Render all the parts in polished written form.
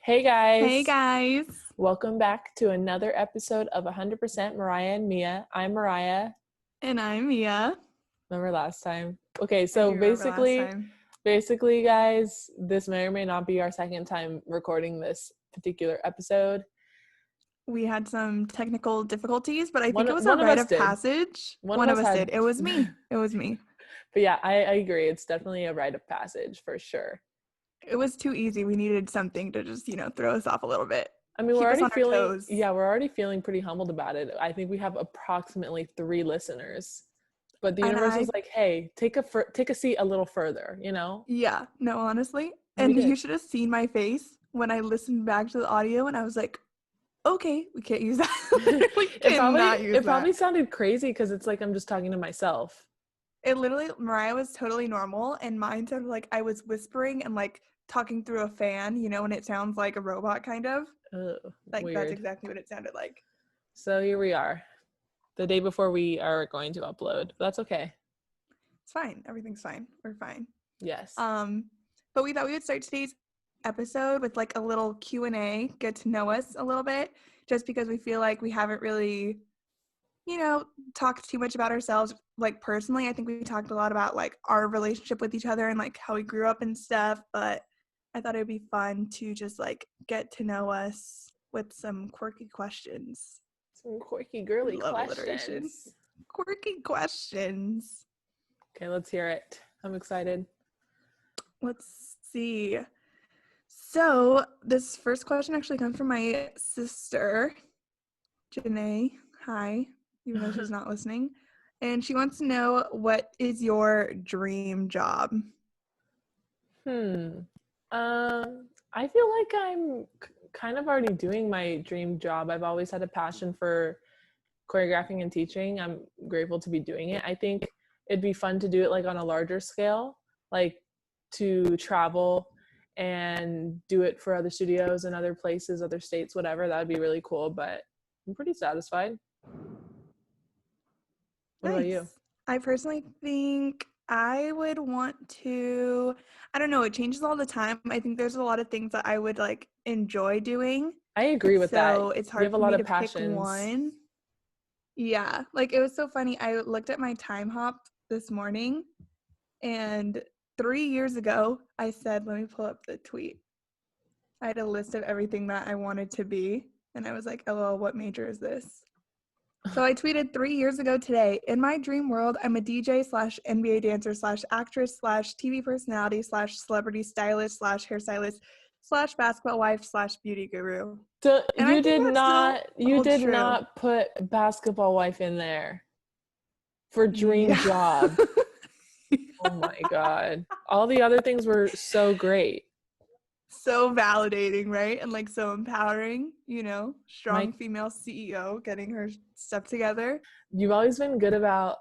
Hey Hey guys, guys. welcome back to another episode of 100% Mariah and Mia. I'm Mariah. And I'm Mia. Remember last time? Okay, I so do remember last basically, time. basically, guys, this may or may not be our second time recording this particular episode. We had some technical difficulties, but I think it was a One of rite us of did. passage. One One of of us us had, did. It was me. It was me. but yeah, I agree. It's definitely a rite of passage for sure. It was too easy. We needed something to just, throw us off a little bit. I mean, Keep us on our toes. we're already feeling pretty humbled about it. I think we have approximately 3 listeners. But the universe was like, hey, take a seat a little further, you know? Yeah, no, honestly. And we And did. you should have seen my face when I listened back to the audio and I was like, okay, we can't use that. We cannot use It probably that. sounded crazy because it's like I'm just talking to myself. It literally, Mariah was totally normal, and mine sounded like I was whispering and like talking through a fan, when it sounds like a robot kind of. Ugh, Like that's weird. exactly what it sounded like. So here we are, the day before we are going to upload. But that's okay. It's fine. Everything's fine. We're fine. Yes. But we thought we would start today's episode with like a little Q&A, get to know us a little bit, just because we feel like we haven't really talked too much about ourselves. Like personally, I think we talked a lot about like our relationship with each other and like how we grew up and stuff, but I thought it'd be fun to just like get to know us with some quirky questions. Some quirky girly Love alliteration. questions. Quirky questions. Okay, let's hear it. I'm excited. Let's see. So this first question actually comes from my sister, Janae. Hi, even though she's not listening. And she wants to know, what is your dream job? I feel like I'm kind of already doing my dream job. I've always had a passion for choreographing and teaching. I'm grateful to be doing it. I think it'd be fun to do it like on a larger scale, like to travel and do it for other studios and other places, other states, whatever. That would be really cool, but I'm pretty satisfied. What about you? I personally think I would want to, I don't know, it changes all the time. I think there's a lot of things that I would like enjoy doing. I agree with that. So it's You hard have a for lot me of to pick passions. one. Yeah, like it was so funny. I looked at my time hop this morning, and 3 years ago, I said, let me pull up the tweet. I had a list of everything that I wanted to be, and I was like, LOL, what major is this? So I tweeted 3 years ago today, in my dream world, I'm a DJ / NBA dancer / actress / TV personality / celebrity stylist / hairstylist / basketball wife / beauty guru. So And you I think did true. not put basketball wife in there for dream job. Oh my God. All the other things were so great. So validating, right? And like so empowering, strong female CEO getting her stuff together. You've always been good about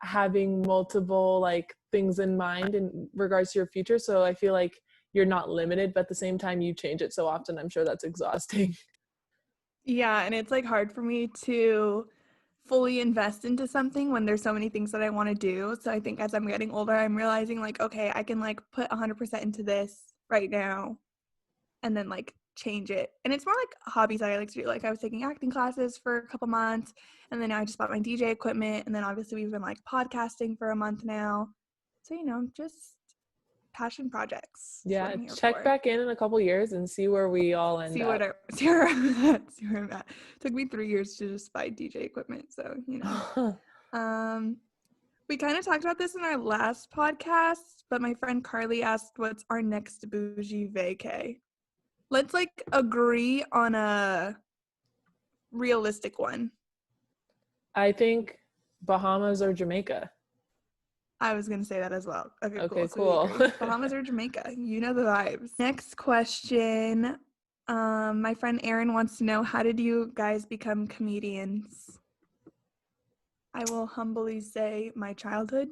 having multiple like things in mind in regards to your future. So I feel like you're not limited, but at the same time you change it so often. I'm sure that's exhausting. Yeah, and it's like hard for me to fully invest into something when there's so many things that I want to do. So I think as I'm getting older, I'm realizing like, okay, I can like put 100% into this right now and then like change it. And it's more like hobbies that I like to do. Like I was taking acting classes for a couple months, and then now I just bought my DJ equipment, and then obviously we've been like podcasting for a month now. So, just passion projects. Yeah, check back in a couple years and see where we all end up. See where I'm at. It took me 3 years to just buy DJ equipment, so we kind of talked about this in our last podcast, but my friend Carly asked, what's our next bougie vacay? Let's like agree on a realistic one. I think Bahamas or Jamaica. I was gonna say that as well. Okay, cool. cool. So Bahamas or Jamaica, you know the vibes. Next question. My friend Erin wants to know, how did you guys become comedians? I will humbly say my childhood.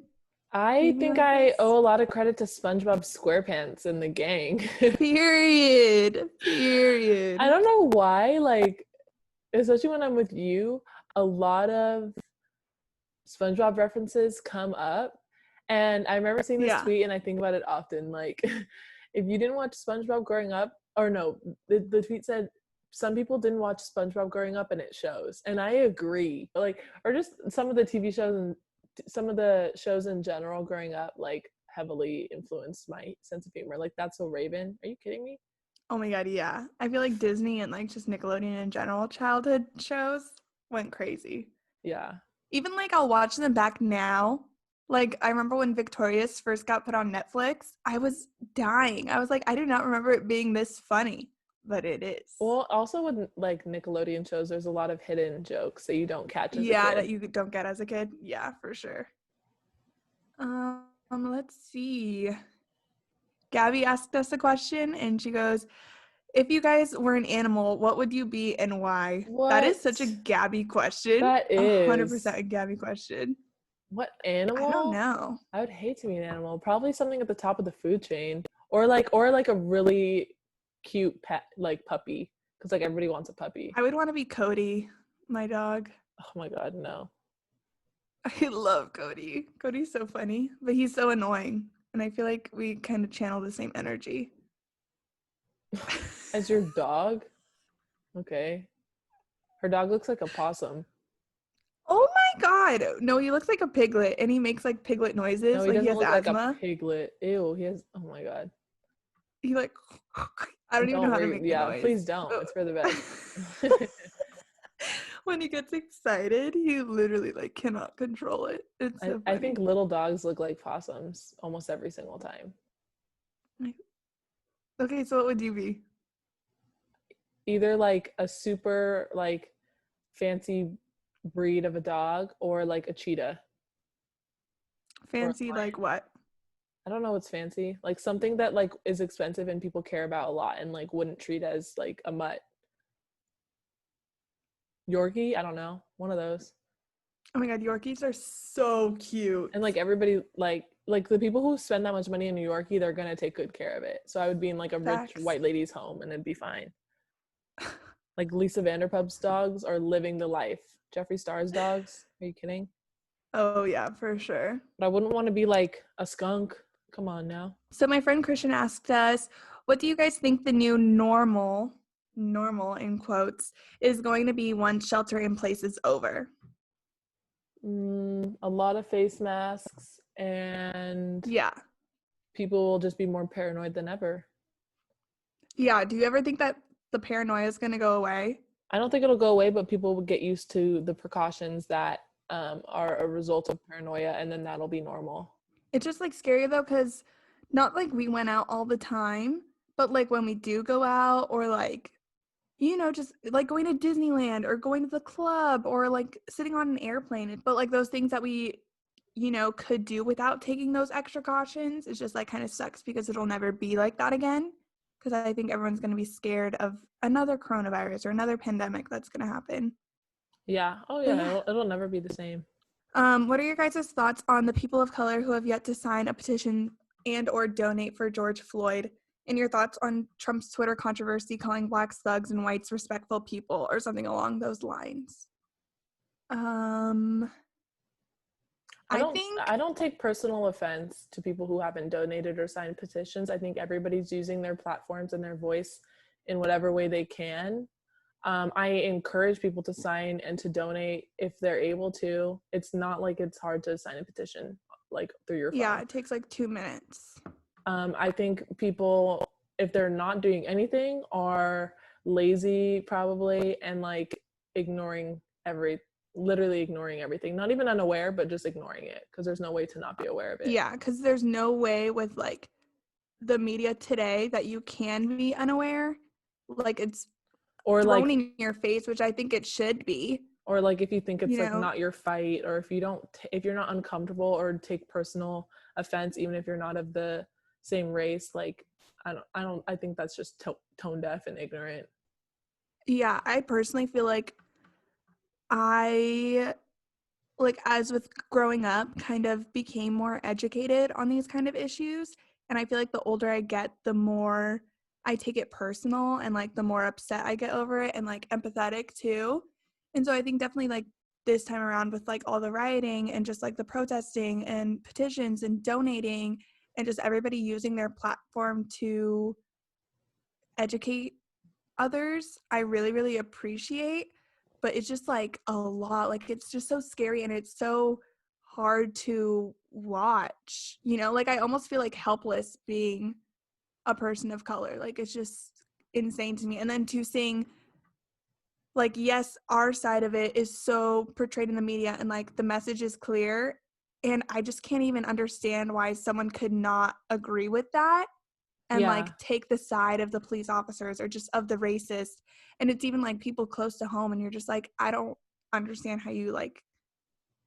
I think I owe a lot of credit to SpongeBob SquarePants and the gang. Period. I don't know why, like, especially when I'm with you, a lot of SpongeBob references come up. And I remember seeing this tweet, and I think about it often. Like, if you didn't watch SpongeBob growing up, or no, the tweet said some people didn't watch SpongeBob growing up and it shows. And I agree. Like, or just some of the TV shows and some of the shows in general growing up, like, heavily influenced my sense of humor. Like, That's So Raven. Are you kidding me? Oh my god, yeah. I feel like Disney and like just Nickelodeon in general childhood shows went crazy. Yeah. Even like I'll watch them back now. Like I remember when Victorious first got put on Netflix, I was dying. I was like, I do not remember it being this funny, but it is. Well, also with like Nickelodeon shows, there's a lot of hidden jokes that you don't catch as a Yeah, kid. that you don't get as a kid. Yeah, for sure. Let's see. Gabby asked us a question and she goes, if you guys were an animal, what would you be and why? That is What? such a Gabby question. That is. 100% a Gabby question. What I don't animal? know. I would hate to be an animal. Probably something at the top of the food chain, or like a really cute pet, like puppy, because like everybody wants a puppy. I would want to be Cody, my dog. Oh my god, no. I love Cody. Cody's so funny, but he's so annoying. And I feel like we kind of channel the same energy. As your dog? Okay. Her dog looks like a possum. Oh my god. No, he looks like a piglet and he makes like piglet noises. No, he Like he doesn't has look like a asthma. piglet. Ew, he has. Oh my god. He like I don't even know how to make the noise. Please don't. It's for the best. When he gets excited, he literally like cannot control it. It's so funny. I think little dogs look like possums almost every single time. Okay, so what would you be? Either like a super like fancy breed of a dog or like a cheetah. Fancy like what? I don't know what's fancy. Like something that like is expensive and people care about a lot and like wouldn't treat as like a mutt. Yorkie? I don't know. One of those. Oh my god, Yorkies are so cute. And like everybody like the people who spend that much money in New Yorkie, they're gonna take good care of it. So I would be in like a rich white lady's home and it'd be fine. Like Lisa Vanderpump's dogs are living the life. Jeffree Star's dogs. Are you kidding? Oh yeah, for sure. But I wouldn't want to be like a skunk. Come on now. So my friend Christian asked us, what do you guys think the new normal in quotes, is going to be once shelter in place is over? A lot of face masks and yeah, people will just be more paranoid than ever. Yeah, do you ever think that the paranoia is going to go away? I don't think it'll go away, but people will get used to the precautions that are a result of paranoia, and then that'll be normal. It's just like scary though, because not like we went out all the time, but like when we do go out, or like, you know, just like going to Disneyland or going to the club or like sitting on an airplane, but like those things that we, you know, could do without taking those extra cautions, it's just like kind of sucks because it'll never be like that again. Because I think everyone's going to be scared of another coronavirus or another pandemic that's going to happen. Yeah. Oh yeah. It'll never be the same. What are your guys' thoughts on the people of color who have yet to sign a petition and or donate for George Floyd? And your thoughts on Trump's Twitter controversy calling blacks thugs and whites respectful people, or something along those lines? I don't take personal offense to people who haven't donated or signed petitions. I think everybody's using their platforms and their voice in whatever way they can. I encourage people to sign and to donate if they're able to. It's not like it's hard to sign a petition like through your phone. Yeah, it takes like 2 minutes. I think people, if they're not doing anything, are lazy probably and like literally ignoring everything. Not even unaware, but just ignoring it because there's no way to not be aware of it. Yeah, because there's no way with like the media today that you can be unaware. Like it's or thrown like in your face, which I think it should be. Or like if you think it's like not your fight, or if you're not uncomfortable or take personal offense, even if you're not of the same race, like I think that's just tone deaf and ignorant. Yeah, I personally feel like I, like, as with growing up, kind of became more educated on these kind of issues. And I feel like the older I get, the more I take it personal and like the more upset I get over it and like empathetic too. And so I think definitely like this time around with like all the rioting and just like the protesting and petitions and donating and just everybody using their platform to educate others, I really, really appreciate. But it's just like a lot. Like, it's just so scary and it's so hard to watch. You know, like I almost feel like helpless being a person of color. Like, it's just insane to me. And then to seeing, like, yes, our side of it is so portrayed in the media and like the message is clear. And I just can't even understand why someone could not agree with that and Yeah. like take the side of the police officers or just of the racist. And it's even like people close to home and you're just like, I don't understand how you like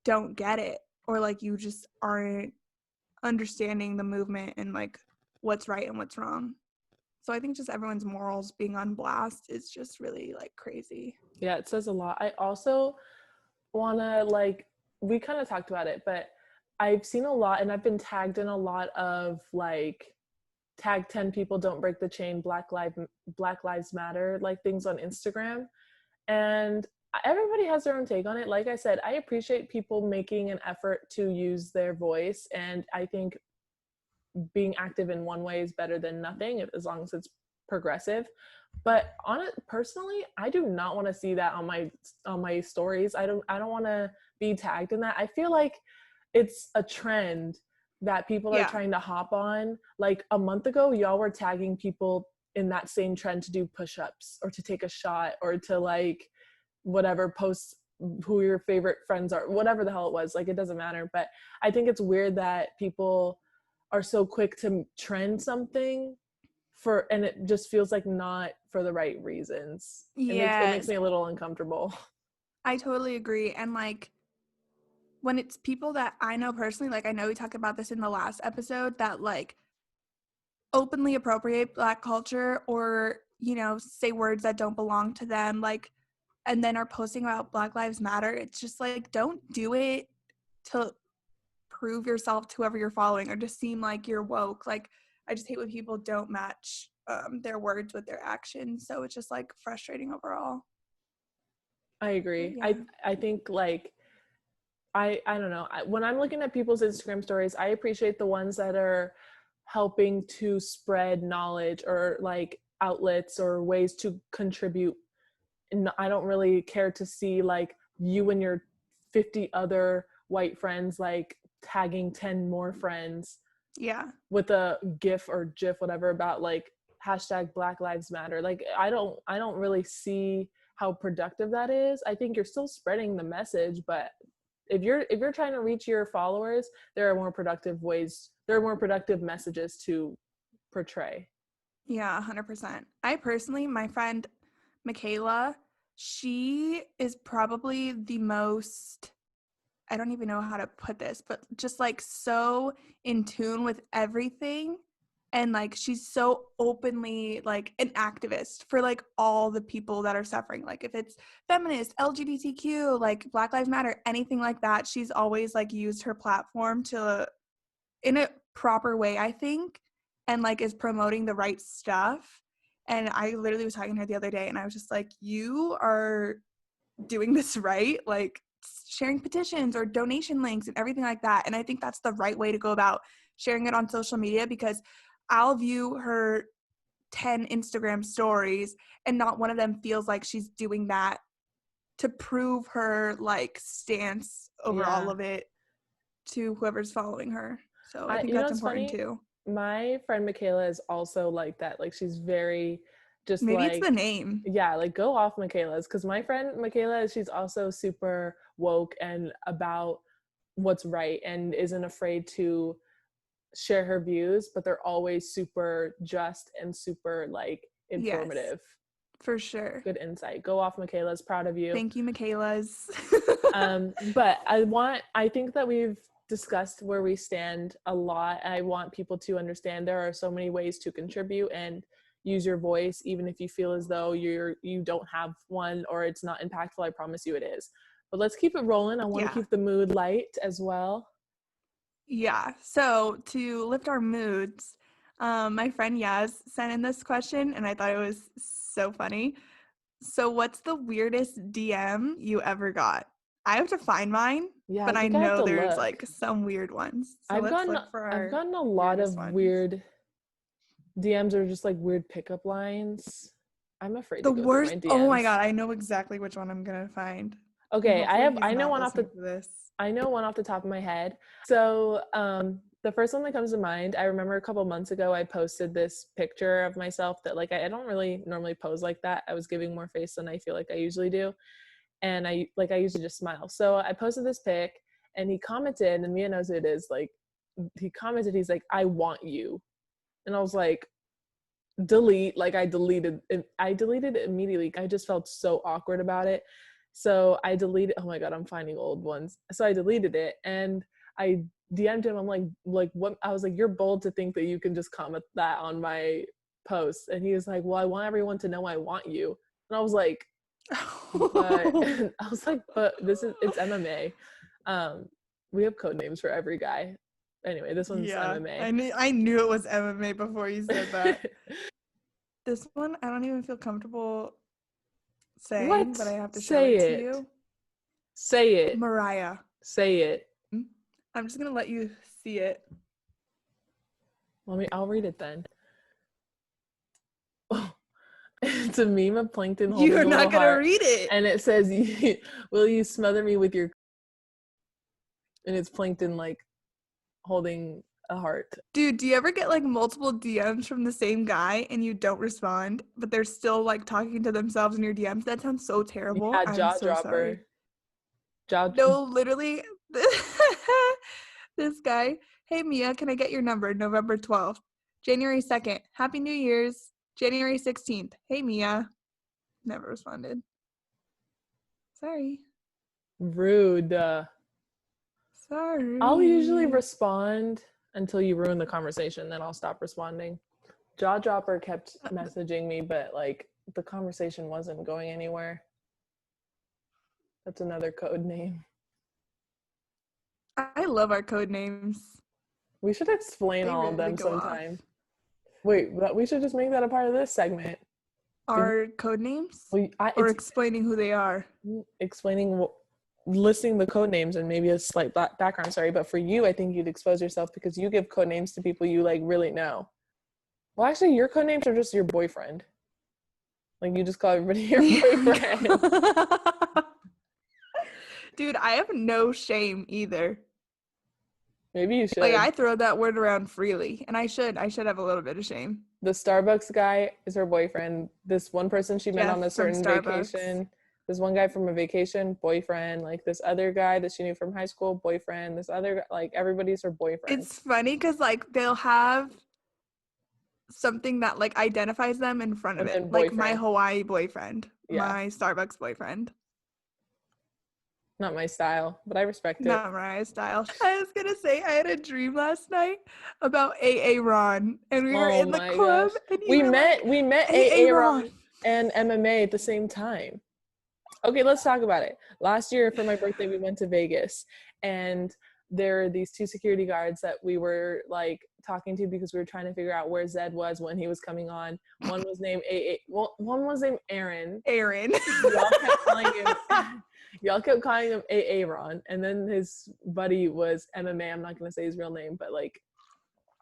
don't get it, or like you just aren't understanding the movement and like what's right and what's wrong. So I think just everyone's morals being on blast is just really like crazy. Yeah, it says a lot. I also want to, like, we kind of talked about it, but I've seen a lot and I've been tagged in a lot of like tag 10 people don't break the chain, Black Lives Matter, like things on Instagram. And everybody has their own take on it. Like I said, I appreciate people making an effort to use their voice, and I think being active in one way is better than nothing as long as it's progressive. But on it personally, I do not want to see that on my stories. I don't want to be tagged in that. I feel like it's a trend that people are Yeah. trying to hop on. Like a month ago, y'all were tagging people in that same trend to do push-ups or to take a shot or to like whatever, post who your favorite friends are, whatever the hell it was. Like, it doesn't matter. But I think it's weird that people are so quick to trend something and it just feels like not for the right reasons. It makes Yes, me a little uncomfortable. I totally agree. And like when it's people that I know personally, like I know we talked about this in the last episode, that like openly appropriate Black culture or, you know, say words that don't belong to them, like, and then are posting about Black Lives Matter. It's just like, don't do it to prove yourself to whoever you're following or just seem like you're woke. Like, I just hate when people don't match their words with their actions. So it's just like frustrating overall. I agree. Yeah. I think like I don't know. When I'm looking at people's Instagram stories, I appreciate the ones that are helping to spread knowledge or like outlets or ways to contribute. And I don't really care to see like you and your 50 other white friends like tagging 10 more friends Yeah. with a gif or gif, whatever, about like hashtag Black Lives Matter. Like, I don't really see how productive that is. I think you're still spreading the message, but if you're trying to reach your followers, there are more productive messages to portray. Yeah, 100%. I personally, my friend Michaela, she is probably the most, I don't even know how to put this, but just like so in tune with everything. And like she's so openly like an activist for like all the people that are suffering. Like if it's feminist, LGBTQ, like Black Lives Matter, anything like that, she's always like used her platform to in a proper way, I think, and like is promoting the right stuff. And I literally was talking to her the other day and I was just like, you are doing this right, like sharing petitions or donation links and everything like that. And I think that's the right way to go about sharing it on social media, because I'll view her 10 Instagram stories and not one of them feels like she's doing that to prove her like stance over all Yeah. of it to whoever's following her. So I think You know that's what's important funny? too. My friend Michaela is also like that. Like, she's very just Maybe it's the like, name. yeah, like go off Michaela's, because my friend Michaela, she's also super woke and about what's right and isn't afraid to share her views, but they're always super just and super like Yes, informative. for sure. Good insight. Go off, Michaela's, proud of you. Thank you, Michaela's. But I think that we've discussed where we stand a lot. I want people to understand there are so many ways to contribute and use your voice, even if you feel as though you don't have one or it's not impactful. I promise you it is. But let's keep it rolling. I want to Yeah. keep the mood light as well. Yeah. So to lift our moods, my friend Yaz sent in this question and I thought it was so funny. So what's the weirdest DM you ever got? I have to find mine, Yeah, but I I think I have know to there's look. like some weird ones. So I've let's gotten look for I've our gotten a lot weirdest of ones. weird DMs or just like weird pickup lines. I'm afraid The to go through my worst. Oh my DMs. God, I know exactly which one I'm gonna find. And Okay, hopefully he's I know not one off listening the to this. I know one off the top of my head. So the first one that comes to mind, I remember a couple months ago I posted this picture of myself that like I don't really normally pose like that. I was giving more face than I feel like I usually do. And I usually just smile. So I posted this pic and he commented, and Mia knows who it is, like he commented, he's like, I want you. And I was like, delete. Like I deleted it immediately. I just felt so awkward about it. So I deleted, oh my God, I'm finding old ones. So I deleted it and I DM'd him. I'm like what? I was like, you're bold to think that you can just comment that on my post. And he was like, well, I want everyone to know I want you. And I was like, but I was like, but it's MMA. We have code names for every guy. Anyway, this one's Yeah, MMA. I knew it was MMA before you said that. This one I don't even feel comfortable saying, What? but I have to show Say it to it. you. Say it. Mariah. Say it. I'm just gonna let you see it. I'll read it then. It's a meme of Plankton holding You're a little not gonna heart, read it. and it says, "Will you smother me with your?" And it's Plankton like holding a heart. Dude, do you ever get like multiple DMs from the same guy and you don't respond, but they're still like talking to themselves in your DMs? That sounds so terrible. Yeah, I'm jaw so sorry. dropper. No, literally, this guy. Hey Mia, can I get your number? November 12th. January 2nd. Happy New Year's. January 16th. Hey Mia. Never responded. Sorry. Rude. Sorry. I'll usually respond until you ruin the conversation, then I'll stop responding. Jaw dropper kept messaging me, but like the conversation wasn't going anywhere. That's another code name. I love our code names. We should explain They all of really them go sometime. off. Wait, we should just make that a part of this segment. Our code names? Well, Or it's explaining who they are? explaining, listing the code names and maybe a slight background story. But for you, I think you'd expose yourself because you give code names to people you like really know. Well, actually, your code names are just your boyfriend. Like you just call everybody your boyfriend. Dude, I have no shame either. Maybe you should. Like I throw that word around freely, and I should have a little bit of shame. The Starbucks guy is her boyfriend. This one person she met Jeff on a from certain Starbucks. vacation. This one guy from a vacation, boyfriend. Like this other guy that she knew from high school, boyfriend. This other, like everybody's her boyfriend. It's funny because like they'll have something that like identifies them in front of it. Like my Hawaii boyfriend, my Starbucks boyfriend. Not my style, but I respect it. Not Mariah's style. I was gonna say I had a dream last night about AA Ron, and we were in the club, and we met AA Ron and MMA at the same time. Okay, let's talk about it. Last year for my birthday, we went to Vegas, and there are these two security guards that we were like talking to because we were trying to figure out where Zed was when he was coming on. One was named one was named Aaron. Y'all kept calling him AA Ron, and then his buddy was MMA. I'm not gonna say his real name, but like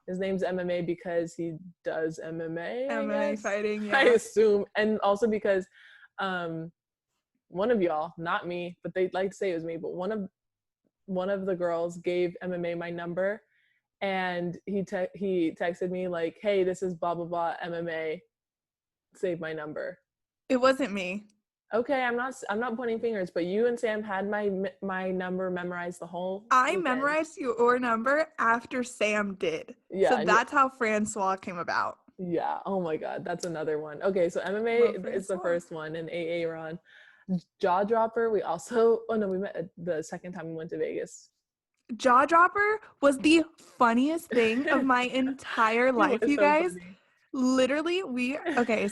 his name's MMA because he does MMA. MMA fighting, yeah. I assume, and also because one of y'all, not me, but they like to say it was me, but one of the girls gave MMA my number, and he texted me like, "Hey, this is blah blah blah MMA. Save my number." It wasn't me. Okay, I'm not pointing fingers, but you and Sam had my number memorized the whole weekend. Memorized your number after Sam did. Yeah. So that's how Francois came about. Yeah. Oh my God, that's another one. Okay, so MMA is the first one, and AA Ron. Jaw dropper. We met the second time we went to Vegas. Jaw dropper was the funniest thing of my entire life, you guys. Funny. Literally,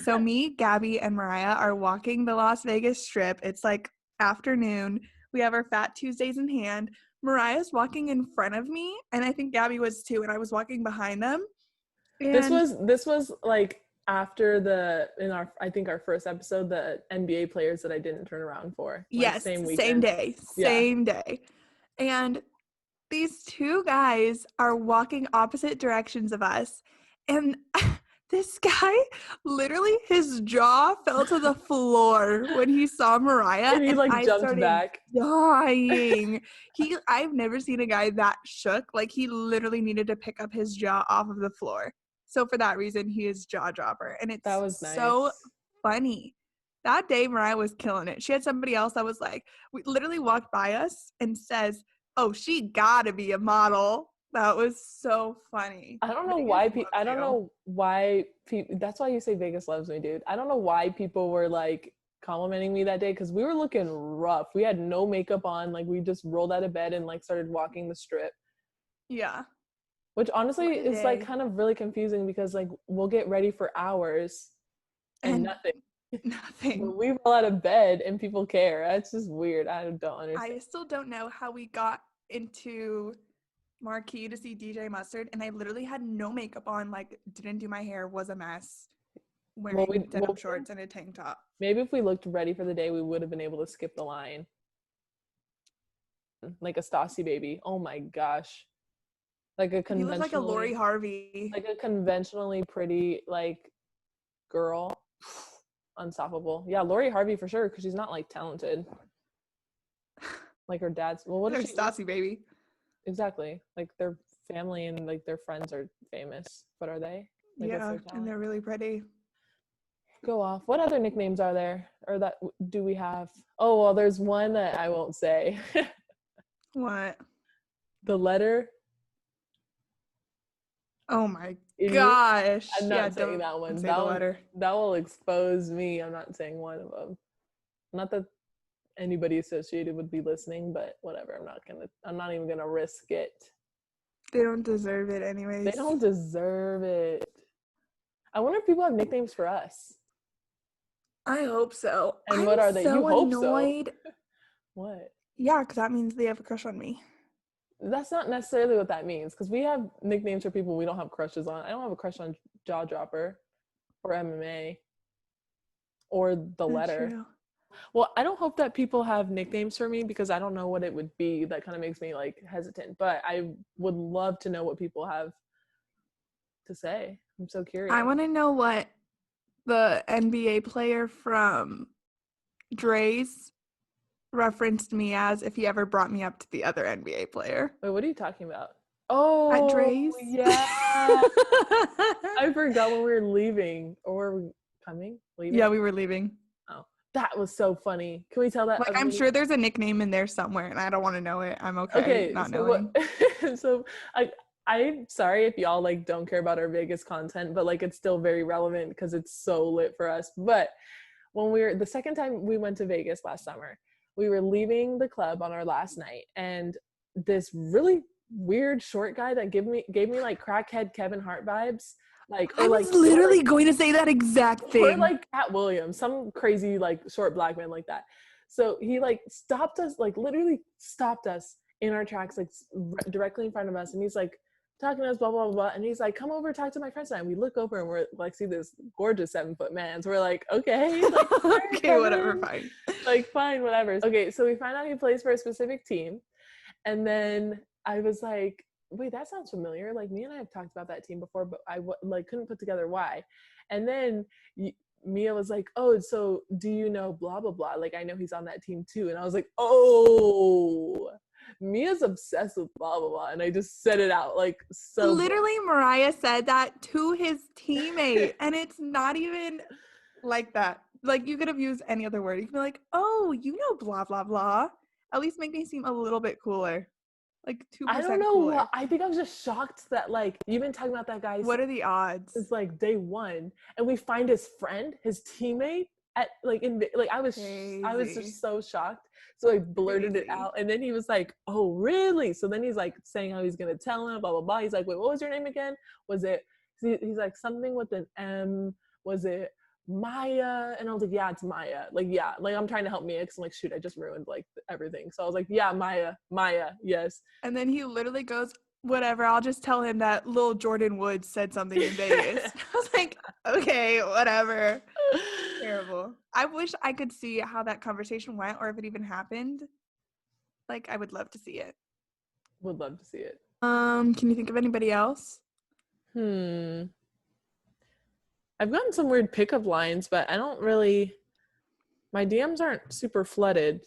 so me, Gabby, and Mariah are walking the Las Vegas Strip. It's like afternoon. We have our Fat Tuesdays in hand. Mariah's walking in front of me, and I think Gabby was too, and I was walking behind them. And this was like after I think our first episode, the NBA players that I didn't turn around for. Like Yes, same same weekend. day. Yeah. Same day. And these two guys are walking opposite directions of us. And this guy, literally, his jaw fell to the floor when he saw Mariah. And he like I jumped started back. dying. I've never seen a guy that shook. Like, he literally needed to pick up his jaw off of the floor. So for that reason, he is jaw dropper. And it's That was nice. so funny. That day, Mariah was killing it. She had somebody else that was like, we literally walked by us and says, "Oh, she gotta be a model." That was so funny. I don't know Vegas why loves I don't you. know why people, that's why you say Vegas loves me, dude. I don't know why people were like complimenting me that day, because we were looking rough. We had no makeup on, like we just rolled out of bed and like started walking the strip. Yeah. Which honestly What a is like day. kind of really confusing, because like we'll get ready for hours and nothing. Nothing. But we roll out of bed and people care. That's just weird. I don't understand. I still don't know how we got into Marquee to see DJ Mustard, and I literally had no makeup on, like didn't do my hair, was a mess, wearing denim shorts and a tank top. Maybe if we looked ready for the day, we would have been able to skip the line. Like a Stassi baby. Oh my gosh. Like a He looked like a Laurie Harvey. Like a conventionally pretty like girl. Unstoppable. Yeah, Laurie Harvey for sure, because she's not like talented. Like her dad's, well, what is she? Stassi baby. Exactly. Like their family and like their friends are famous, but are they? Like, yeah, and they're really pretty. Go off. What other nicknames are there, or that do we have? Oh well, there's one that I won't say. What? The letter. Oh my gosh. I'm not saying that one. Say the letter. That will expose me. I'm not saying one of them. Not that anybody associated would be listening, but whatever. I'm not even gonna risk it. They don't deserve it anyways. They don't deserve it. I wonder if people have nicknames for us. I hope so. And what are they? You hope annoyed. So. What? Yeah, because that means they have a crush on me. That's not necessarily what that means, because we have nicknames for people we don't have crushes on. I don't have a crush on Jaw Dropper or MMA or the letter. True. Well, I don't hope that people have nicknames for me, because I don't know what it would be. That kind of makes me like hesitant, but I would love to know what people have to say. I'm so curious. I want to know what the NBA player from Dre's referenced me as if he ever brought me up to the other NBA player. Wait, what are you talking about? Oh, at Dre's? Yeah. I forgot when we were leaving. Or were we coming? Leaving? Yeah, we were leaving. Oh, that was so funny. Can we tell that? Like, I'm sure there's a nickname in there somewhere, and I don't want to know it. I'm okay not knowing. So I'm sorry if y'all like don't care about our Vegas content, but like it's still very relevant because it's so lit for us. But when the second time we went to Vegas last summer, we were leaving the club on our last night, and this really weird short guy that gave me like crackhead Kevin Hart vibes. Like, I was literally going to say that exact thing. Or like Cat Williams, some crazy like short black man like that. So he like stopped us, like literally stopped us in our tracks, like directly in front of us, and he's like talking to us, blah blah blah, blah. And he's like, "Come over, talk to my friends." And we look over and we're like, see this gorgeous 7-foot man. So we're like, okay, like, okay, whatever, fine. Like fine, whatever. Okay, so we find out he plays for a specific team, and then I was like, wait, that sounds familiar. Like me and I have talked about that team before, but I like couldn't put together why. And then Mia was like, oh, so do you know blah blah blah? Like I know he's on that team too. And I was like, oh, Mia's obsessed with blah blah blah. And I just said it out like so. Literally, Mariah said that to his teammate, and it's not even like that. Like you could have used any other word. You could be like, oh, you know blah blah blah. At least make me seem a little bit cooler. Like 2% I don't know. cooler. I think I was just shocked that like you've been talking about that guy. What are the odds? It's like day one, and we find his friend, his teammate at like in like I was just so shocked. So I blurted it out, and then he was like, "Oh, really?" So then he's like saying how he's gonna tell him, blah blah blah. He's like, "Wait, what was your name again? Was it?" He's like something with an M. Was it Maya? And I was like, yeah, it's Maya. Like, yeah, like I'm trying to help Mia because I'm like, shoot, I just ruined like everything. So I was like, yeah, Maya, yes. And then he literally goes, whatever, I'll just tell him that Lil Jordan Woods said something in Vegas. I was like, okay, whatever. Terrible. I wish I could see how that conversation went or if it even happened. Like, I would love to see it. Would love to see it. Can you think of anybody else? I've gotten some weird pickup lines, but I don't really, my DMs aren't super flooded.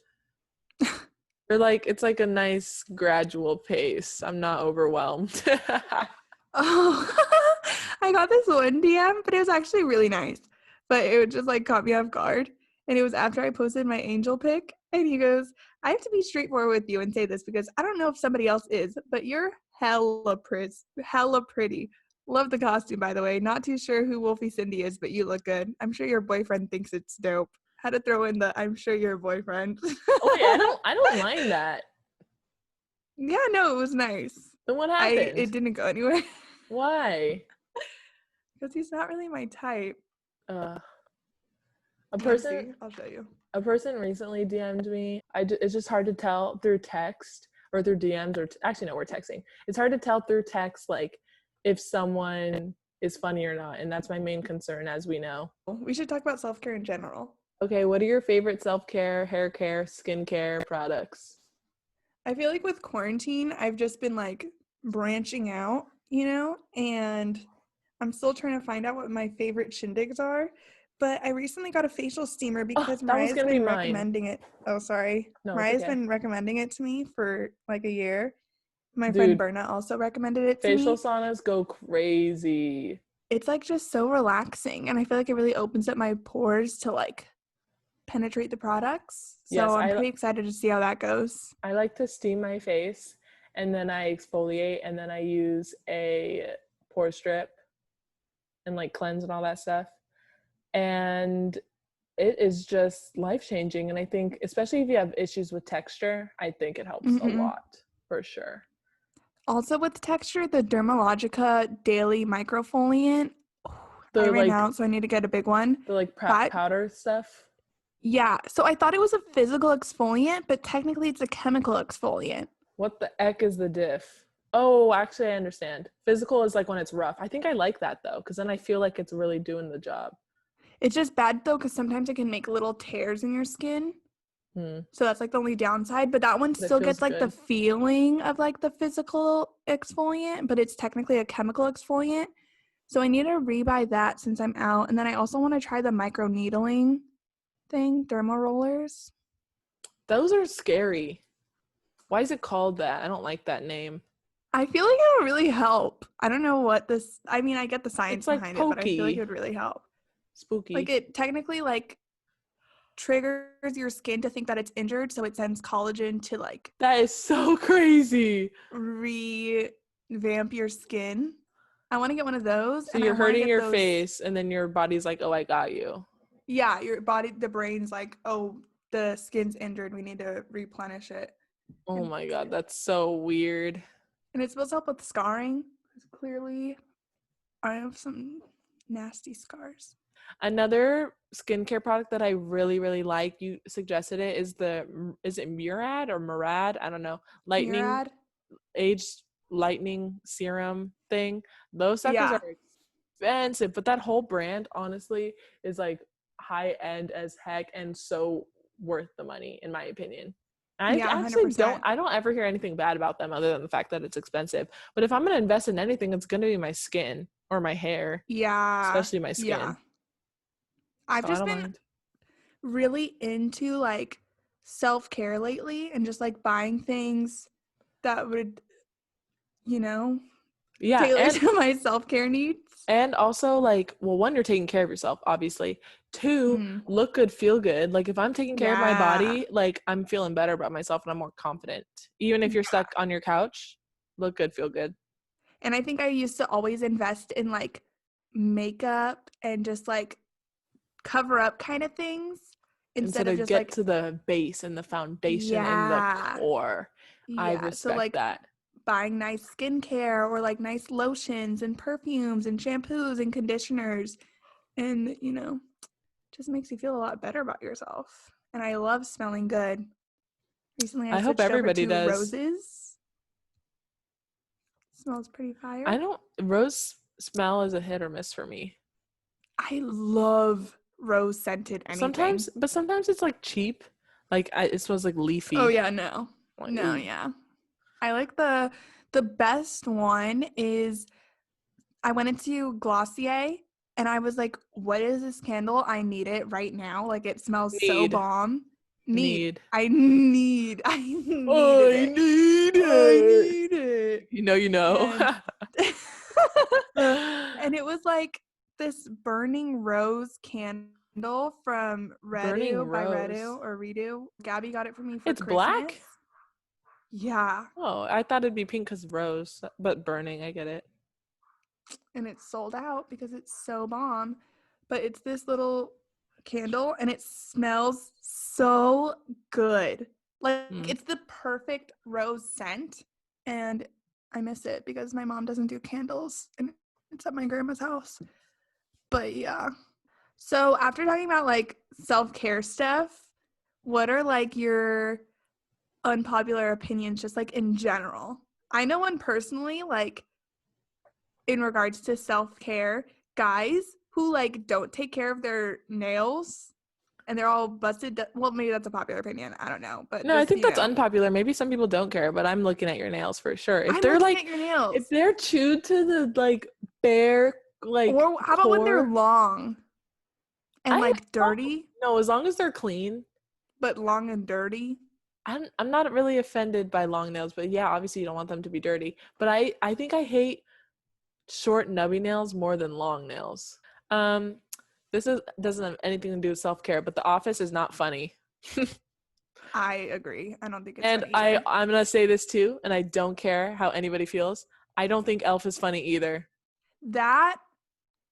They're like, it's like a nice gradual pace. I'm not overwhelmed. Oh, I got this one DM, but it was actually really nice. But it just like caught me off guard. And it was after I posted my angel pic. And he goes, I have to be straightforward with you and say this because I don't know if somebody else is, but you're hella pretty. Love the costume, by the way. Not too sure who Wolfie Cindy is, but you look good. I'm sure your boyfriend thinks it's dope. Had to throw in the I'm sure your boyfriend. Oh yeah, I don't mind that. Yeah, no, it was nice. Then what happened? It didn't go anywhere. Why? Because he's not really my type. A Let's see. person I'll show you. A person recently DM'd me. It's just hard to tell through text or through DMs or actually no, we're texting. It's hard to tell through text like if someone is funny or not, and that's my main concern, as we know. We should talk about self-care in general. Okay, what are your favorite self-care, hair care, skincare products? I feel like with quarantine, I've just been like branching out, you know, and I'm still trying to find out what my favorite shindigs are. But I recently got a facial steamer because That was Mariah's gonna be been mine. recommending it. Oh, sorry. No, it's Mariah's okay. been recommending it to me for like a year. My Dude, friend Berna also recommended it to me. facial saunas go crazy. It's like just so relaxing, and I feel like it really opens up my pores to like penetrate the products. So Yes, I'm pretty excited to see how that goes. I like to steam my face and then I exfoliate and then I use a pore strip and like cleanse and all that stuff. And it is just life-changing. And I think, especially if you have issues with texture, I think it helps a lot for sure. Also with texture, the Dermalogica Daily Microfoliant. I ran out, so I need to get a big one. The like powder stuff. Yeah, so I thought it was a physical exfoliant, but technically it's a chemical exfoliant. What the heck is the diff? Oh, actually, I understand. Physical is like when it's rough. I think I like that though, because then I feel like it's really doing the job. It's just bad though, because sometimes it can make little tears in your skin. So that's like the only downside, but that one still gets like the feeling of like the physical exfoliant, but it's technically a chemical exfoliant. So I need to rebuy that since I'm out. And then I also want to try the micro needling thing, derma rollers. Those are scary. Why is it called that? I don't like that name. I feel like it would really help. I don't know what this, I mean, I get the science behind it, but I feel like it would really help. Spooky. Like it technically like triggers your skin to think that it's injured, so it sends collagen to like that is so crazy, revamp your skin. I want to get one of those. So you're hurting your face and then your body's like, oh, I got you. Yeah, your body, the brain's like, oh, the skin's injured, we need to replenish it. Oh my god, that's so weird. And it's supposed to help with scarring. Clearly I have some nasty scars. Another skincare product that I really, really like, you suggested it, is it Murad or Murad? I don't know. Age lightening serum thing. Those suckers are expensive, but that whole brand honestly is like high end as heck and so worth the money in my opinion. I actually 100%. I don't ever hear anything bad about them other than the fact that it's expensive. But if I'm going to invest in anything, it's going to be my skin or my hair. Yeah. Especially my skin. Yeah. I've just been really into like self-care lately and just like buying things that would, you know, tailor to my self-care needs. And also like, well, one, you're taking care of yourself, obviously. Two, look good, feel good. Like if I'm taking care of my body, like I'm feeling better about myself and I'm more confident. Even if you're stuck on your couch, look good, feel good. And I think I used to always invest in like makeup and just like cover up kind of things instead of just get like to the base and the foundation and the core. I respect that. Buying nice skincare or like nice lotions and perfumes and shampoos and conditioners, and you know, just makes you feel a lot better about yourself. And I love smelling good. Recently I hope everybody does. Roses. Smells pretty fire. Rose smell is a hit or miss for me. I love rose scented anything. Sometimes it's like cheap. Like it smells like leafy. Oh yeah, no. Like, No, yeah. I like the best one is I went into Glossier and I was like, what is this candle? I need it right now. Like it smells so bomb. Need. I needed I it. need I it. need it. You know. And it was like this burning rose candle from Burning Redo by rose. Redo or Redo. Gabby got it for me for It's Christmas. black? Yeah. Oh, I thought it'd be pink because rose, but burning. I get it. And it's sold out because it's so bomb. But it's this little candle and it smells so good. Like it's the perfect rose scent. And I miss it because my mom doesn't do candles and it's at my grandma's house. But yeah. So after talking about like self-care stuff, what are like your unpopular opinions just like in general? I know one personally, like in regards to self-care, guys who like don't take care of their nails and they're all busted. Well, maybe that's a popular opinion. I don't know, but no, I think that's unpopular. Maybe some people don't care, but I'm looking at your nails for sure. If they're like, at your nails, if they're chewed to the like bare, like, or how about when they're long and like dirty? No, as long as they're clean. But long and dirty. I'm not really offended by long nails, but yeah, obviously you don't want them to be dirty. But I think I hate short nubby nails more than long nails. This doesn't have anything to do with self-care, but The Office is not funny. I agree. I don't think it's and funny either. I'm gonna say this too, and I don't care how anybody feels. I don't think Elf is funny either. That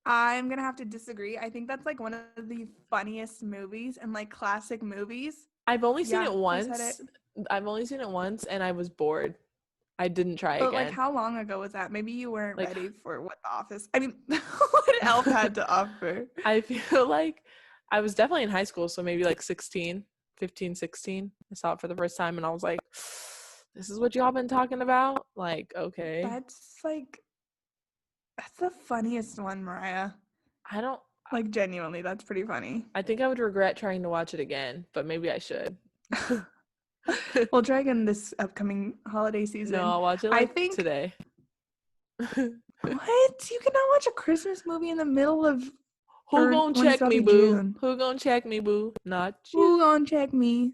I'm gonna have to disagree. I think that's like one of the funniest movies and like classic movies. I've only seen it once. I've only seen it once, and I was bored. I didn't try again. But like, how long ago was that? Maybe you weren't ready for what The Office. I mean, what Elf had to offer. I feel like I was definitely in high school, so maybe like 15, 16. I saw it for the first time, and I was like, "This is what y'all been talking about?" Like, okay. That's the funniest one, Mariah. I don't like genuinely. That's pretty funny. I think I would regret trying to watch it again, but maybe I should. We'll try again this upcoming holiday season. No, I'll watch it I think today. What? You cannot watch a Christmas movie in the middle of Who gonna check me, boo? June. Who gonna check me, boo? Not you. Who gonna check me?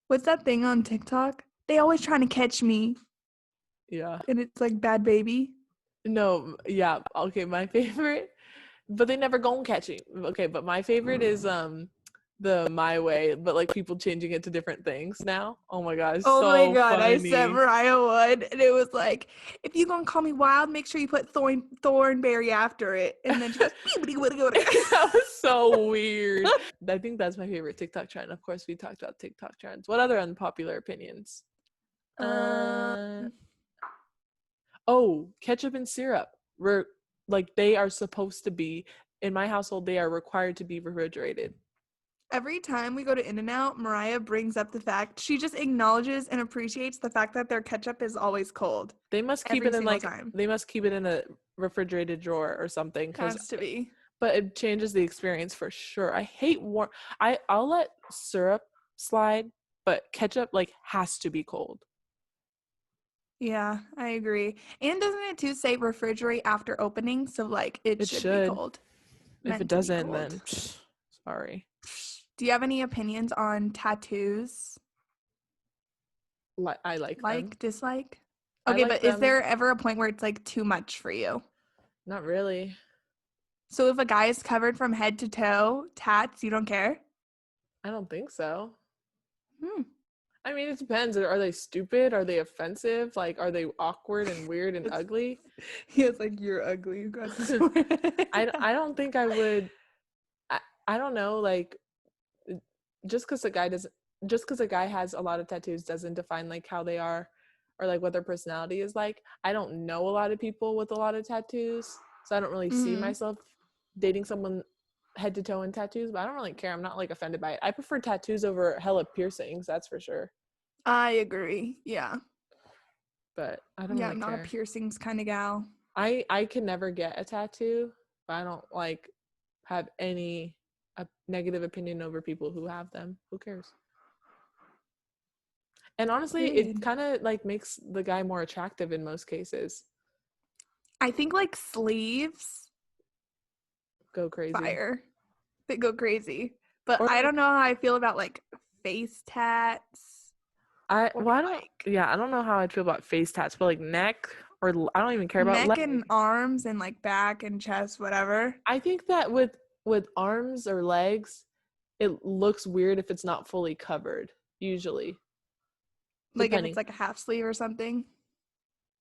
What's that thing on TikTok? They always trying to catch me. Yeah. And it's like Bad Baby. No, yeah. Okay, my favorite, but they never gonna catch me. Okay, but my favorite is the My Way, but like people changing it to different things now. Oh my god, oh so my god, funny. I sent Mariah one, and it was like, if you gonna call me wild, make sure you put Thornberry after it. And then she goes, that was so weird. I think that's my favorite TikTok trend. Of course, we talked about TikTok trends. What other unpopular opinions? Oh, ketchup and syrup. They are supposed to be, in my household, they are required to be refrigerated. Every time we go to In-N-Out, Mariah brings up the fact, she just acknowledges and appreciates the fact that their ketchup is always cold. They must keep it in they must keep it in a refrigerated drawer or something. Has to be. But it changes the experience for sure. I hate warm. I'll let syrup slide, but ketchup has to be cold. Yeah, I agree. And doesn't it too say refrigerate after opening? So it should be cold. If it doesn't, then sorry. Do you have any opinions on tattoos? I like them. Dislike? Okay, but is there ever a point where it's too much for you? Not really. So if a guy is covered from head to toe, tats, you don't care? I don't think so. I mean, it depends. Are they stupid? Are they offensive? Are they awkward and weird and ugly? He was like, you're ugly. You got this. I don't think I would. I don't know. Just because a guy has a lot of tattoos doesn't define how they are or what their personality is like. I don't know a lot of people with a lot of tattoos, so I don't really see myself dating someone head to toe in tattoos, but I don't really care. I'm not offended by it. I prefer tattoos over hella piercings, that's for sure. I agree. Yeah. but I don't Yeah, really I'm not a care. piercings kind of gal. I can never get a tattoo, but I don't like have any negative opinion over people who have them. Who cares? And honestly, it Period. kind of like makes the guy more attractive in most cases. I think like sleeves, Go crazy. fire. They go crazy. But Or I like don't know how I feel about like face tats or I don't like yeah, I don't know how I'd feel about face tats, but like neck or I don't even care about neck and leg. arms and like back and chest, whatever. I think that with arms or legs, it looks weird if it's not fully covered, usually, Like if it's depending. like a half sleeve or something.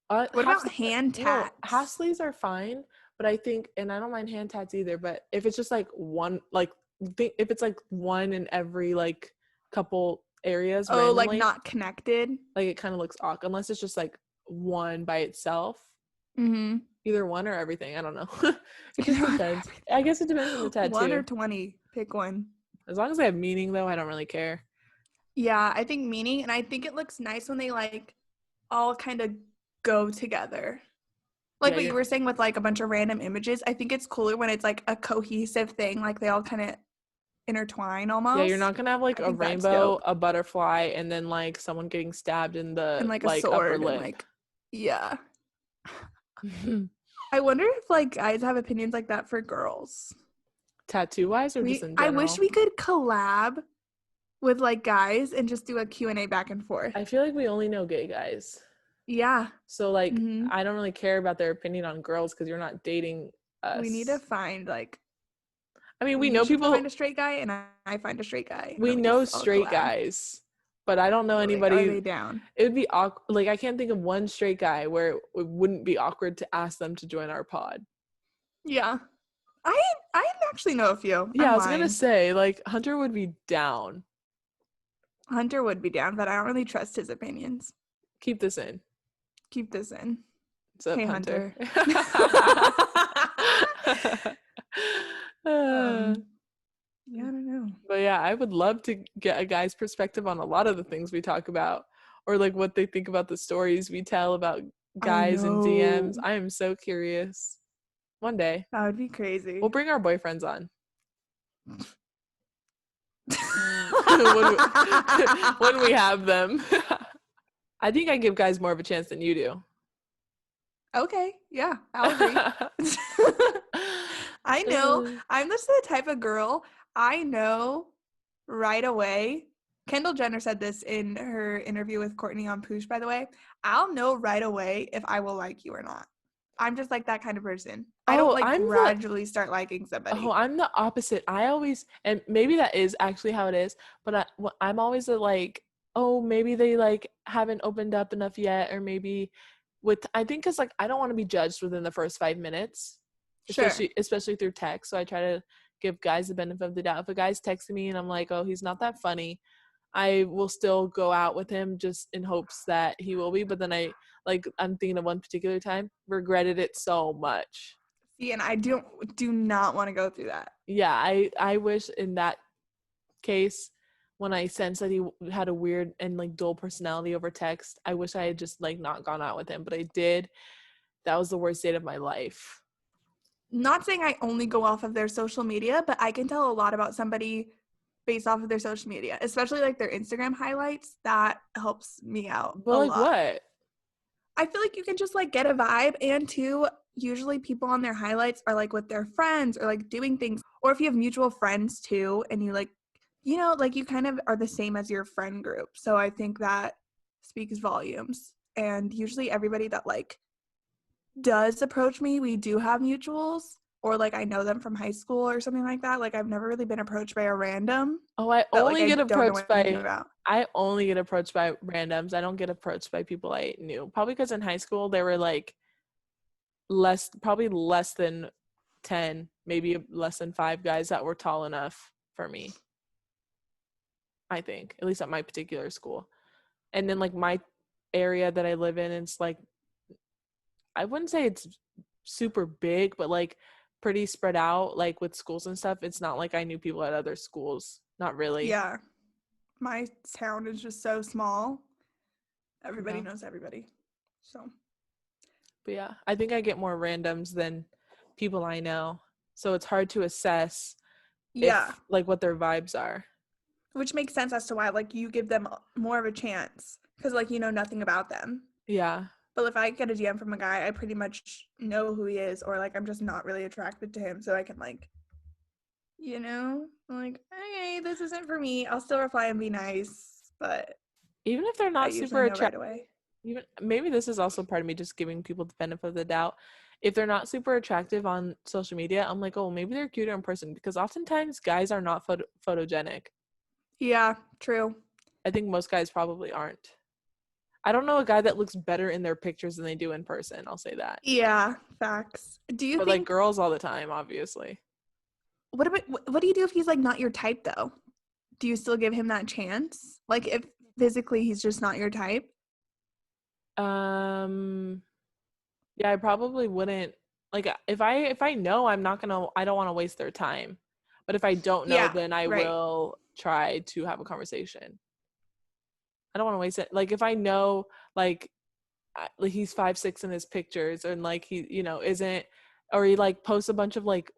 What Half about sleeve, hand no, half tats? sleeves are fine, but I think, and I don't mind hand tats either, but if it's just like one, like, if it's like one in every like couple areas Oh, like randomly, not connected. like it kind of looks awkward, unless it's just like one by itself, Mm-hmm. either one or everything. I don't know. It just depends. I guess it depends on the 1 or tattoo. 20. Pick one. As long as they have meaning, though, I don't really care. Yeah, I think meaning, and I think it looks nice when they like all kind of go together. Like Yeah, what you were saying with like a bunch of random images. I think it's cooler when it's like a cohesive thing, like they all kind of intertwine you're not almost. gonna have like I a think that's rainbow, dope. a butterfly, and then like someone getting stabbed in And the like a like upper sword and lip. like, yeah. I wonder if like guys have opinions like that for girls. Tattoo wise or just in I wish general? we could collab with like guys and just do a Q&A back and forth. I feel like we only know gay guys. Yeah. So like Hmm. I don't really care about their opinion on girls because you're not dating We need to us. find like I mean, we you know should find people, a straight guy and I find a straight guy and we then we know just all straight collab. guys, but I don't know But like, are anybody. they down? It would be awkward. Like I can't think of one straight guy where it wouldn't be awkward to ask them to join our pod. Yeah. I I actually know a few. Yeah, I I'm was gonna lying. say like Hunter would be down. Hunter would be down, but I don't really trust his opinions. Keep this in. Keep this in. What's up, Hey, Hunter? Hunter. Uh, Yeah, I don't know. but yeah, I would love to get a guy's perspective on a lot of the things we talk about, or like what they think about the stories we tell about I guys and DMs. know. I am so curious. One day, That would be we'll crazy. bring our boyfriends on. when, when we have them. I think I give guys more of a chance than you do. Okay, yeah, I'll agree. I know. I'm just the type of girl, I know right away. Kendall Jenner said this in her interview with Courtney on Poosh, by the way. I'll know right away if I will like you or not. I'm just like that kind of person. I don't Oh, like gradually start liking somebody. I'm the opposite. I always, and maybe that is actually how it is, but I'm always like, oh, maybe they like haven't opened up enough yet, or maybe I think because like I don't want to be judged within the first 5 minutes, Sure. especially through text. So I try to give guys the benefit of the doubt. If a guy's texting me and I'm like, oh, he's not that funny, I will still go out with him just in hopes that he will be. But then I'm thinking of one particular time, regretted it so much. See, and I do not want to go through that. Yeah, I wish in that case, when I sensed that he had a weird and like dull personality over text, I wish I had just like not gone out with him, but I did. That was the worst date of my life. Not saying I only go off of their social media, but I can tell a lot about somebody based off of their social media, especially like their Instagram highlights. That helps me out But a like lot. what? I feel like you can just like get a vibe, and two, usually people on their highlights are like with their friends or like doing things, or if you have mutual friends too and you like, you know, like you kind of are the same as your friend group. So I think that speaks volumes. And usually everybody that like does approach me, we do have mutuals, or like I know them from high school or something like that. Like I've never really been approached by a random Oh, I that like only I get don't know approached anything by about. I only get approached by randoms. I don't get approached by people I knew. Probably because in high school there were like probably less than 10, maybe less than 5 guys that were tall enough for me. I think, at least at my particular school. And then like my area that I live in, it's like I wouldn't say it's super big, but like pretty spread out, like with schools and stuff. It's not like I knew people at other schools. Not really. Yeah. My town is just so small. Everybody Yeah. knows everybody. So But yeah, I think I get more randoms than people I know. So it's hard to assess yeah, if like what their vibes are. which makes sense as to why like you give them more of a chance because like you know nothing about them. Yeah. But if I get a DM from a guy, I pretty much know who he is, or like I'm just not really attracted to him, so I can like, like, okay, this isn't for me. I'll still reply and be nice, but Even if they're I not usually super know right attractive, away. even maybe this is also part of me just giving people the benefit of the doubt. If they're not super attractive on social media, I'm like, oh, maybe they're cuter in person, because oftentimes guys are not photogenic. Yeah, true. I think most guys probably aren't. I don't know a guy that looks better in their pictures than they do in person. I'll say that. Yeah, facts. Do you But like think girls all the time, obviously. what do you do if he's like not your type though? Do you still give him that chance? Like if physically he's just not your type? Um, yeah, I probably wouldn't, like, if I know I'm not gonna, I don't want to waste their time. But if I don't know, Yeah, then I right. will try to have a conversation. I don't want to waste it. Like if I know like he's 5'6" in his pictures, and like he, isn't, or he like posts a bunch of like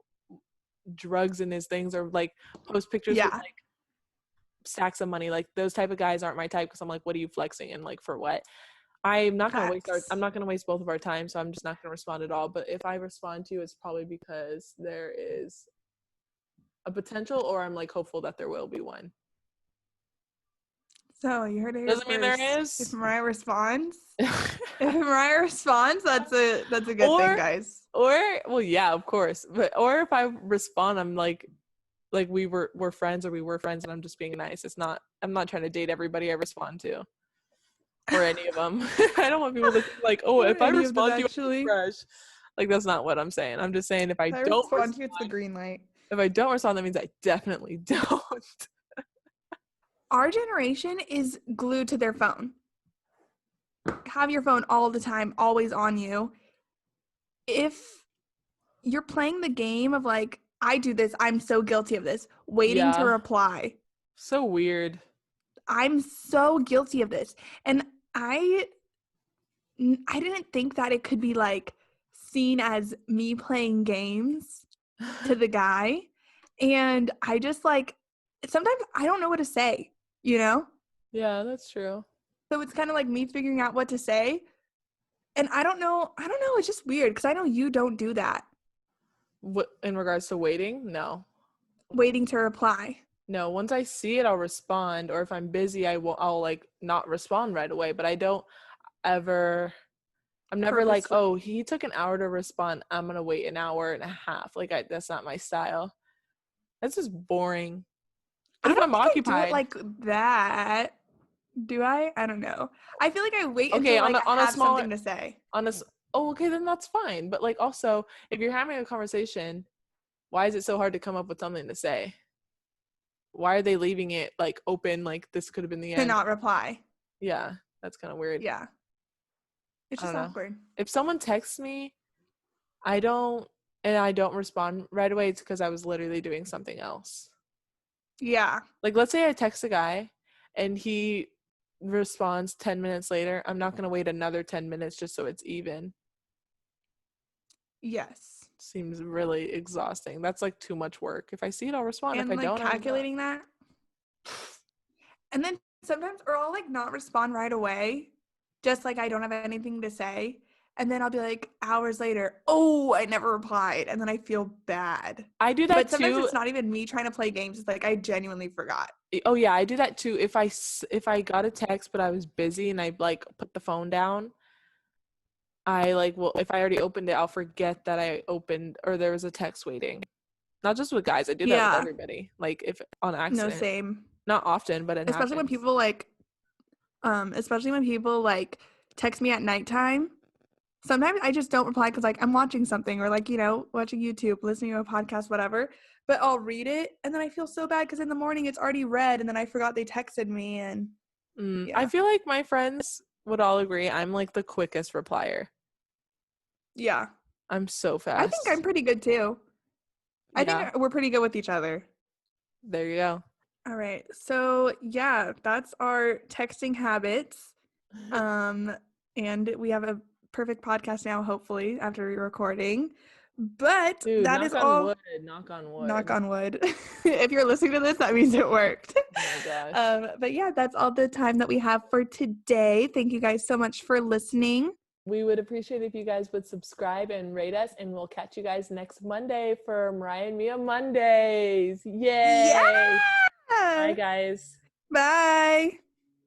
drugs in his things, or like post pictures with Yeah, like stacks of money, like those type of guys aren't my type, because I'm like, what are you flexing and like for what? I'm facts. not gonna waste both of our time, so I'm just not gonna respond at all. But if I respond to you, it's probably because there is a potential, or I'm like hopeful that there will be one. So you heard it here Doesn't mean first. there If is. Mariah responds, if Mariah responds, that's a good thing, or guys. or well, yeah, of course. But or if I respond, I'm like we're friends, or we were friends, and I'm just being nice. I'm not trying to date everybody I respond to, or any of them. I don't want people to think like, oh, Or if I any of them respond to you, I'm a actually. crush. Like that's not what I'm saying. I'm just saying If I respond to you, it's the green light. if I don't respond, that means I definitely don't. Our generation is glued to their phone. Have your phone all the time, always on you. If you're playing the game of like, I do this, I'm so guilty of this, waiting to Yeah, reply. so weird. I'm so guilty of this. And I I didn't think that it could be like seen as me playing games to the guy. And I just like sometimes I don't know what to say, you know? Yeah, that's true. So it's kind of like me figuring out what to say. And I don't know, it's just weird because I know you don't do that. What in regards to waiting? No. Waiting to reply. No, once I see it, I'll respond. Or if I'm busy, I'll like not respond right away. But I don't ever. I'm never like, Purposely. oh, he took an hour to respond, I'm gonna wait an hour and a half. Like that's not my style. That's just boring. But I if don't I'm think I do it occupied, like that. Do I? I don't know. I feel like I wait okay, until like I on a have smaller, something to say. on a, oh, okay, then that's fine. But like also, if you're having a conversation, why is it so hard to come up with something to say? Why are they leaving it like open? Like this could have been the To end. not reply. Yeah, that's kind of weird. Yeah. It's I don't just know. awkward. If someone texts me, I don't, and I don't respond right away, it's because I was literally doing something else. Yeah. Like, let's say I text a guy and he responds 10 minutes later. I'm not going to wait another 10 minutes just so it's even. Yes. Seems really exhausting. That's like too much work. If I see it, I'll respond. If And I like don't, I'm not. calculating that. And then sometimes, or I'll like not respond right away, just like I don't have anything to say. And then I'll be like hours later, oh, I never replied. And then I feel bad. I do that But sometimes too. it's not even me trying to play games. It's like I genuinely forgot. Oh yeah, I do that too. If I got a text but I was busy and I like put the phone down, I like, well, if I already opened it, I'll forget that I opened, or there was a text waiting. Not just with guys, I do that with Yeah. everybody. Like if on No, accident. same. Not often, but it Especially when happens. people like, text me at nighttime. Sometimes I just don't reply because like I'm watching something or like, watching YouTube, listening to a podcast, whatever. But I'll read it and then I feel so bad because in the morning it's already read and then I forgot they texted me and I yeah. feel like my friends would all agree I'm like the quickest replier. Yeah. I'm so I think I'm fast. pretty good too. I think Yeah, we're pretty good with each other. there you go. All right. So yeah, that's our texting habits. Um, And we have a perfect podcast now, hopefully, after recording. But Dude, that is all. Knock on wood. Knock on wood. If you're listening to this, that means it worked. Oh my gosh. But yeah, that's all the time that we have for today. Thank you guys so much for listening. We would appreciate if you guys would subscribe and rate us, and we'll catch you guys next Monday for Mariah Mia Mondays. Yay! Yeah! Bye, guys. Bye.